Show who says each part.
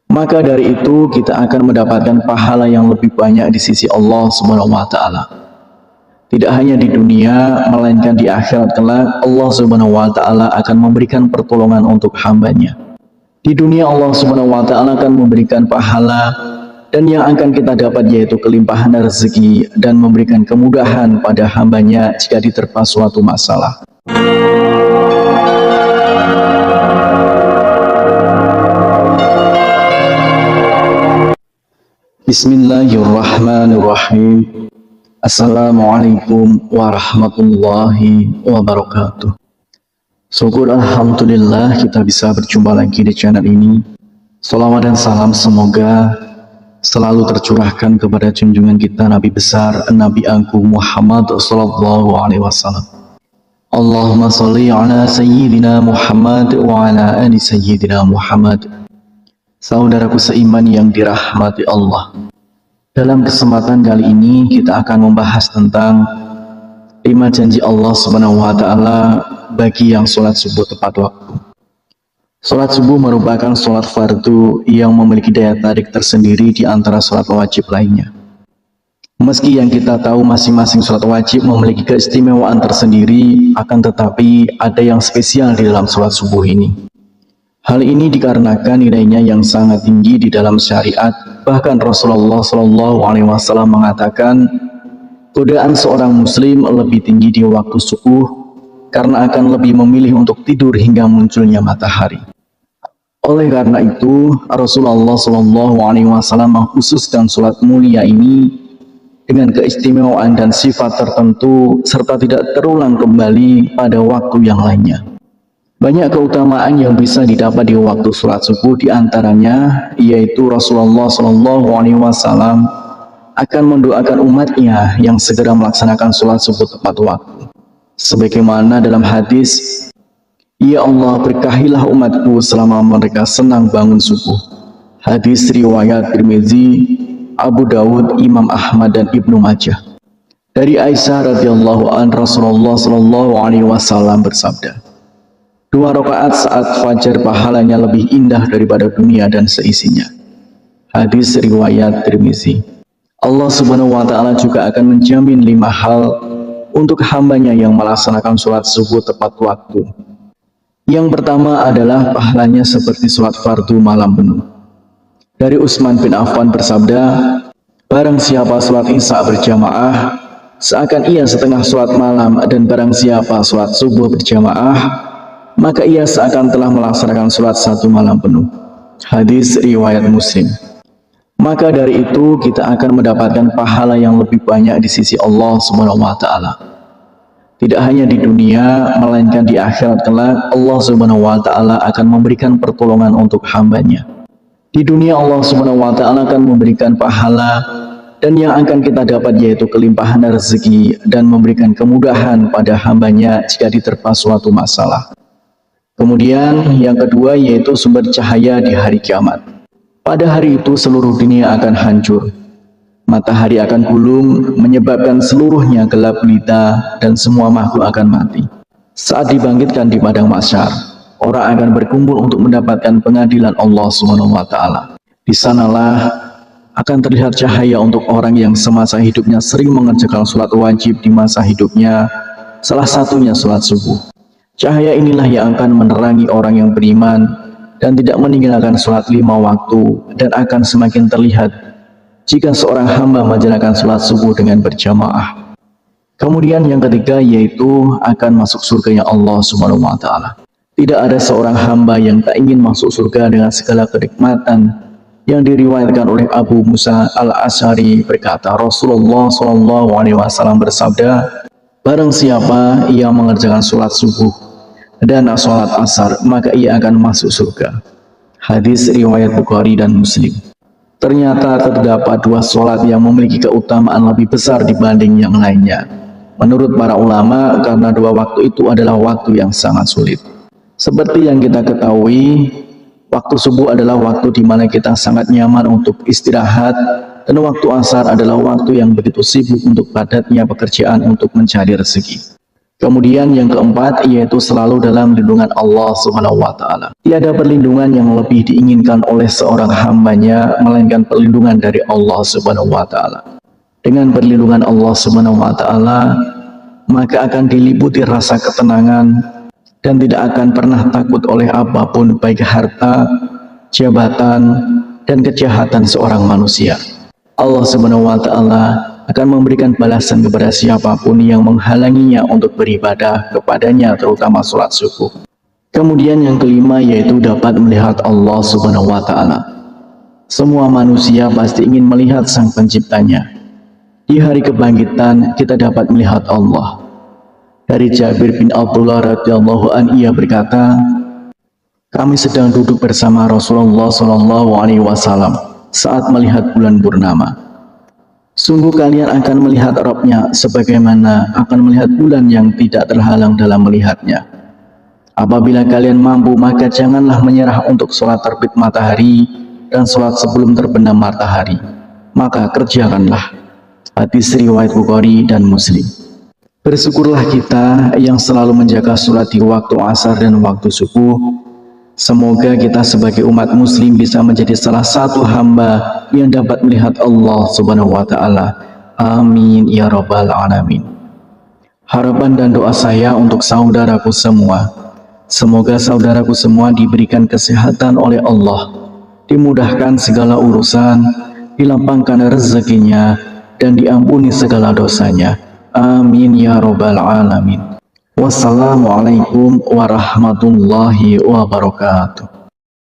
Speaker 1: Maka dari itu kita akan mendapatkan pahala yang lebih banyak di sisi Allah Subhanahu wa taala. Tidak hanya di dunia, melainkan di akhirat kelak Allah Subhanahu wa taala akan memberikan pertolongan untuk hambanya. Di dunia Allah Subhanahu wa taala akan memberikan pahala, dan yang akan kita dapat yaitu kelimpahan rezeki dan memberikan kemudahan pada hambanya jika diterpa suatu masalah. Bismillahirrahmanirrahim. Assalamualaikum warahmatullahi wabarakatuh. Syukur alhamdulillah kita bisa berjumpa lagi di channel ini. Salawat dan salam semoga selalu tercurahkan kepada junjungan kita Nabi besar Nabi Agung Muhammad sallallahu alaihi wasallam. Allahumma sholli ala sayyidina Muhammad wa ala ali sayyidina Muhammad. Saudaraku seiman yang dirahmati Allah, dalam kesempatan kali ini kita akan membahas tentang 5 janji Allah Subhanahu wa taala bagi yang sholat subuh tepat waktu. Sholat subuh merupakan sholat fardu yang memiliki daya tarik tersendiri di antara sholat wajib lainnya. Meski yang kita tahu masing-masing sholat wajib memiliki keistimewaan tersendiri, akan tetapi ada yang spesial di dalam sholat subuh ini. Hal ini dikarenakan nilainya yang sangat tinggi di dalam syariat. Bahkan Rasulullah SAW mengatakan, godaan seorang muslim lebih tinggi di waktu subuh karena akan lebih memilih untuk tidur hingga munculnya matahari. Oleh karena itu, Rasulullah SAW mengkhususkan sholat mulia ini dengan keistimewaan dan sifat tertentu serta tidak terulang kembali pada waktu yang lainnya. Banyak keutamaan yang bisa didapat di waktu sholat subuh, diantaranya yaitu Rasulullah SAW akan mendoakan umatnya yang segera melaksanakan sholat subuh tepat waktu. Sebagaimana dalam hadis, "Ya Allah, berkahilah umatku selama mereka senang bangun subuh." Hadis riwayat Tirmizi, Abu Dawud, Imam Ahmad dan Ibnu Majah. Dari Aisyah radhiyallahu anha, Rasulullah SAW bersabda, 2 rakaat saat fajar pahalanya lebih indah daripada dunia dan seisinya. Hadis riwayat Tirmizi. Allah Subhanahu wa taala juga akan menjamin 5 hal untuk hambanya yang melaksanakan sholat subuh tepat waktu. Yang pertama adalah pahalanya seperti sholat fardu malam penuh. Dari Utsman bin Affan bersabda, barang siapa sholat isya berjamaah, seakan ia setengah sholat malam, dan barang siapa sholat subuh berjamaah, maka ia seakan telah melaksanakan sholat 1 malam penuh. Hadis riwayat Muslim. Maka dari itu kita akan mendapatkan pahala yang lebih banyak di sisi Allah Subhanahu wa taala. Tidak hanya di dunia, melainkan di akhirat kelak Allah Subhanahu wa taala akan memberikan pertolongan untuk hambanya. Di dunia Allah Subhanahu wa taala akan memberikan pahala, dan yang akan kita dapat yaitu kelimpahan rezeki dan memberikan kemudahan pada hambanya jika diterpa suatu masalah. Kemudian yang kedua yaitu sumber cahaya di hari kiamat. Pada hari itu seluruh dunia akan hancur. Matahari akan gulung, menyebabkan seluruhnya gelap gulita dan semua makhluk akan mati. Saat dibangkitkan di padang mahsyar, orang akan berkumpul untuk mendapatkan pengadilan Allah Subhanahu wa taala. Di sanalah akan terlihat cahaya untuk orang yang semasa hidupnya sering mengerjakan sholat wajib di masa hidupnya, salah satunya sholat subuh. Cahaya inilah yang akan menerangi orang yang beriman dan tidak meninggalkan sholat 5 waktu, dan akan semakin terlihat jika seorang hamba menjalankan sholat subuh dengan berjamaah. Kemudian yang ketiga yaitu akan masuk surganya Allah Subhanahu wa taala. Tidak ada seorang hamba yang tak ingin masuk surga dengan segala kenikmatan. Yang diriwayatkan oleh Abu Musa al-Asy'ari berkata, Rasulullah SAW bersabda, barang siapa yang mengerjakan sholat subuh dan sholat asar, maka ia akan masuk surga. Hadis riwayat Bukhari dan Muslim. Ternyata terdapat 2 sholat yang memiliki keutamaan lebih besar dibanding yang lainnya. Menurut para ulama, karena 2 waktu itu adalah waktu yang sangat sulit. Seperti yang kita ketahui, waktu subuh adalah waktu di mana kita sangat nyaman untuk istirahat, dan waktu asar adalah waktu yang begitu sibuk untuk padatnya pekerjaan untuk mencari rezeki. Kemudian yang keempat yaitu selalu dalam lindungan Allah Subhanahu wa taala. Tiada perlindungan yang lebih diinginkan oleh seorang hambanya melainkan perlindungan dari Allah Subhanahu wa taala. Dengan perlindungan Allah Subhanahu wa taala, maka akan diliputi rasa ketenangan dan tidak akan pernah takut oleh apapun, baik harta, jabatan, dan kejahatan seorang manusia. Allah Subhanahu wa taala akan memberikan balasan kepada siapapun yang menghalanginya untuk beribadah kepadanya, terutama sholat subuh. Kemudian yang kelima yaitu dapat melihat Allah Subhanahu wa taala. Semua manusia pasti ingin melihat Sang Penciptanya. Di hari kebangkitan kita dapat melihat Allah. Dari Jabir bin Abdullah radhiyallahu anhu ia berkata, kami sedang duduk bersama Rasulullah SAW saat melihat bulan purnama. Sungguh kalian akan melihat Rabb-nya sebagaimana akan melihat bulan yang tidak terhalang dalam melihatnya. Apabila kalian mampu, maka janganlah menyerah untuk sholat terbit matahari dan sholat sebelum terbenam matahari. Maka kerjakanlah. Hadis riwayat Bukhari dan Muslim. Bersyukurlah kita yang selalu menjaga sholat di waktu asar dan waktu subuh. Semoga kita sebagai umat muslim bisa menjadi salah satu hamba yang dapat melihat Allah Subhanahu wa taala. Amin ya rabbal alamin. Harapan dan doa saya untuk saudaraku semua, semoga saudaraku semua diberikan kesehatan oleh Allah, dimudahkan segala urusan, dilapangkan rezekinya, dan diampuni segala dosanya. Amin ya rabbal alamin. Wassalamualaikum warahmatullahi wabarakatuh.